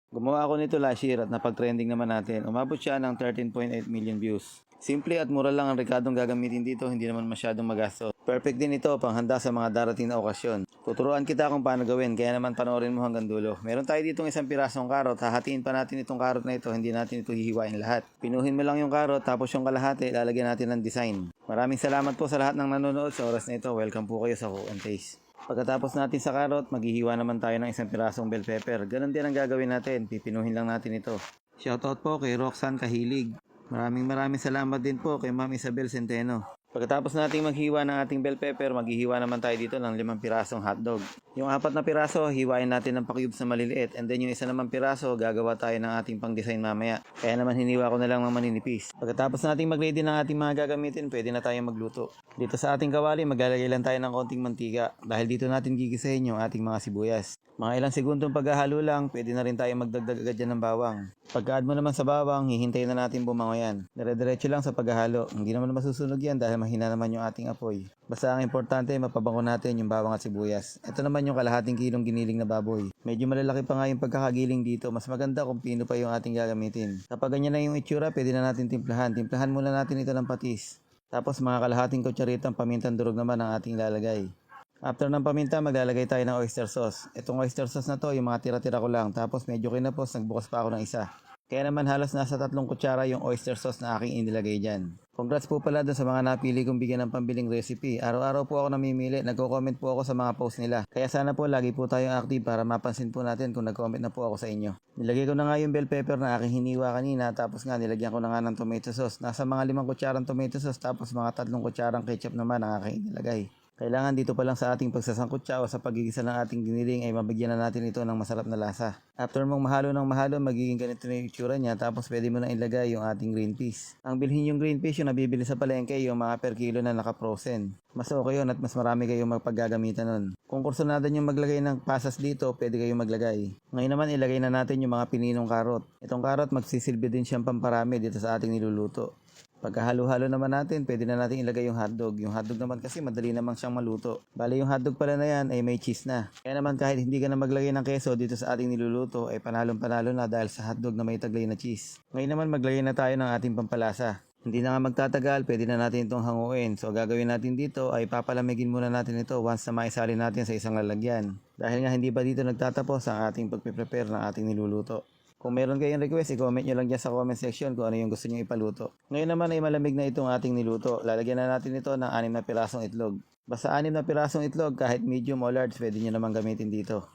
Gumawa ako nito last year at napag-trending naman natin. Umabot siya ng 13.8 million views. Simple at mura lang ang rekadong gagamitin dito, hindi naman masyadong magastos. Perfect din ito panghanda sa mga darating na okasyon. Tuturuan kita kung paano gawin, kaya naman panoorin mo hanggang dulo. Meron tayo ditong isang pirasong karot, hahatiin pa natin itong karot na ito, hindi natin ito hihiwain lahat. Pinuhin mo lang yung karot, tapos yung kalahati, lalagyan natin ng design. Maraming salamat po sa lahat ng nanonood sa oras na ito. Welcome po kayo sa Cook and Taste. Pagkatapos natin sa karot, maghihiwa naman tayo ng isang pirasong bell pepper. Ganon din ang gagawin natin, pipinuhin lang natin ito. Shoutout po kay Roxanne Kahilig. Maraming salamat din po kay Ma'am Isabel Centeno. Pagkatapos nating maghiwa ng ating bell pepper, maghihiwa naman tayo dito ng 5 pirasong hotdog. Yung 4 na piraso, hiwain natin ng pa-cubes na maliliit. And then yung isa naman piraso, gagawa tayo ng ating pang-design mamaya. Kaya naman hiniwa ko na lang ng maninipis. Pagkatapos nating mag-ready ng ating mga gagamitin, pwede na tayong magluto. Dito sa ating kawali, maglalagay lang tayo ng konting mantika. Dahil dito natin gigisahin yung ating mga sibuyas. Mga ilang segundong paghahalo lang, pwede na rin tayong magdagdag agad dyan ng bawang. Pagka-add mo naman sa bawang, hihintayin na natin bumango yan. Dire-diretso lang sa paghahalo. Hindi naman masusunog yan dahil mahina naman yung ating apoy. Basta ang importante, mapabango natin yung bawang at sibuyas. Ito naman yung kalahating kilong giniling na baboy. Medyo malalaki pa nga yung pagkakagiling dito. Mas maganda kung pino pa yung ating gagamitin. Kapag ganyan na yung itsura, pwede na natin timplahan. Timplahan muna natin ito ng patis. Tapos mga kalahating kutsaritang pamintang durog naman ang ating lalagay. After ng paminta, maglalagay tayo ng oyster sauce. Itong oyster sauce na to, yung mga tira-tira ko lang. Tapos medyo kinapos, nagbukas pa ako ng isa. Kaya naman halos nasa 3 kutsara yung oyster sauce na aking inilagay dyan. Congrats po pala dun sa mga napili kong bigyan ng pambiling recipe. Araw-araw po ako namimili, nagko-comment po ako sa mga post nila. Kaya sana po lagi po tayong active para mapansin po natin kung nag-comment na po ako sa inyo. Nilagay ko na nga yung bell pepper na aking hiniwa kanina, tapos nga nilagyan ko na nga ng tomato sauce. Nasa mga 5 kutsarang tomato sauce, tapos mga 3 kutsarang ketchup naman ang aking inilagay. Kailangan dito pa lang sa ating pagsasangkutsa o sa pagigisa ng ating giniling ay mabigyan na natin ito ng masarap na lasa. After mong mahalo ng mahalo, magiging ganito na yung itsura niya, tapos pwede mo na ilagay yung ating green peas. Ang bilhin yung green peas yung nabibili sa palengke, yung mga per kilo na naka-frozen. Mas okay yun at mas marami kayong magpaggagamitan nun. Kung kursunado nyo maglagay ng pasas dito, pwede kayong maglagay. Ngayon naman ilagay na natin yung mga pininong karot. Itong karot magsisilbi din siyang pamparami dito sa ating niluluto. Pagkahalo-halo naman natin, pwede na natin ilagay yung hotdog. Yung hotdog naman kasi madali namang siyang maluto. Bali yung hotdog pala na yan ay may cheese na. Kaya naman kahit hindi ka na maglagay ng keso dito sa ating niluluto ay panalong-panalo na dahil sa hotdog na may taglay na cheese. Ngayon naman maglagay na tayo ng ating pampalasa. Hindi na nga magtatagal, pwede na natin itong hanguin. So gagawin natin dito ay papalamigin muna natin ito once na maisali natin sa isang lalagyan. Dahil nga hindi pa dito nagtatapos ang ating pagpe-prepare ng ating niluluto. Kung meron kayong request, i-comment nyo lang dyan sa comment section kung ano yung gusto nyo ipaluto. Ngayon naman ay malamig na itong ating niluto. Lalagyan na natin ito ng 6 na pirasong itlog. Basta 6 na pirasong itlog, kahit medium o large, pwede nyo naman gamitin dito.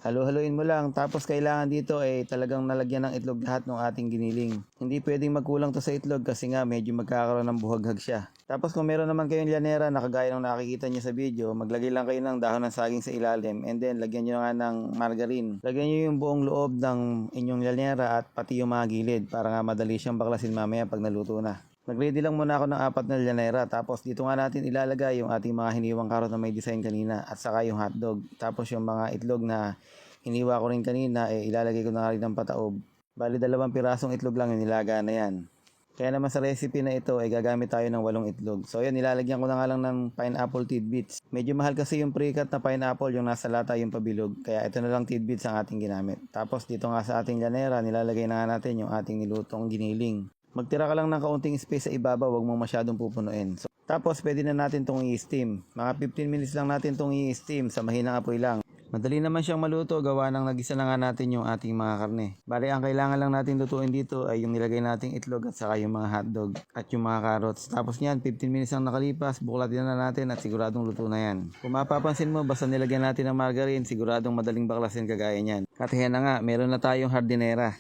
Halo-haluin mo lang, tapos kailangan dito ay talagang nalagyan ng itlog lahat ng ating giniling. Hindi pwedeng magkulang to sa itlog kasi nga medyo magkakaroon ng buhaghag siya. Tapos kung meron naman kayong llanera na kagaya ng nakikita nyo sa video, maglagay lang kayo ng dahon ng saging sa ilalim and then lagyan nyo nga ng margarine. Lagyan nyo yung buong loob ng inyong llanera at pati yung mga gilid para nga madali siyang baklasin mamaya pag naluto na. Nag-ready lang muna ako ng 4 na llanera, tapos dito nga natin ilalagay yung ating mga hiniwang karot na may design kanina at saka yung hotdog. Tapos yung mga itlog na hiniwa ko rin kanina, ilalagay ko na rin ng pataob. Bali 2 pirasong itlog lang yung nilaga na yan. Kaya naman sa recipe na ito ay gagamit tayo ng 8 itlog. So yun, nilalagyan ko na nga lang ng pineapple tidbits. Medyo mahal kasi yung pre-cut na pineapple, yung nasa lata yung pabilog. Kaya ito na lang tidbits ang ating ginamit. Tapos dito nga sa ating llanera, nilalagay na nga natin yung ating nilutong giniling. Magtira ka lang ng kaunting space sa ibabaw, wag mong masyadong pupunuin. So, tapos pwede na natin itong i-steam. Mga 15 minutes lang natin itong i-steam sa mahinang apoy lang. Madali naman siyang maluto, gawa ng nagisa na nga natin yung ating mga karne. Bali, ang kailangan lang natin lutuin dito ay yung nilagay nating itlog at saka yung mga hotdog at yung mga carrots. Tapos niyan, 15 minutes lang nakalipas, buklatin na natin at siguradong luto na yan. Kung mapapansin mo, basta nilagyan natin ng margarine, siguradong madaling baklasin kagaya niyan. Katihan na nga, meron na tayong hardinera.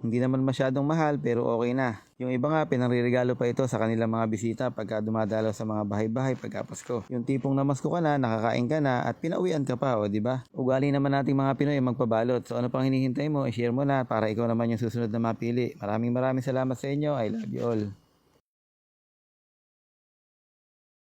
Hindi naman masyadong mahal pero okay na. Yung iba nga pinangririgalo pa ito sa kanilang mga bisita pagka dumadalaw sa mga bahay-bahay pagka Pasko. Yung tipong namasko ka na, nakakain ka na at pinauwian ka pa, o di ba? Ugali naman nating mga Pinoy magpabalot. So ano pang hinihintay mo? I-share mo na para ikaw naman yung susunod na mapili. Maraming salamat sa inyo. I love you all.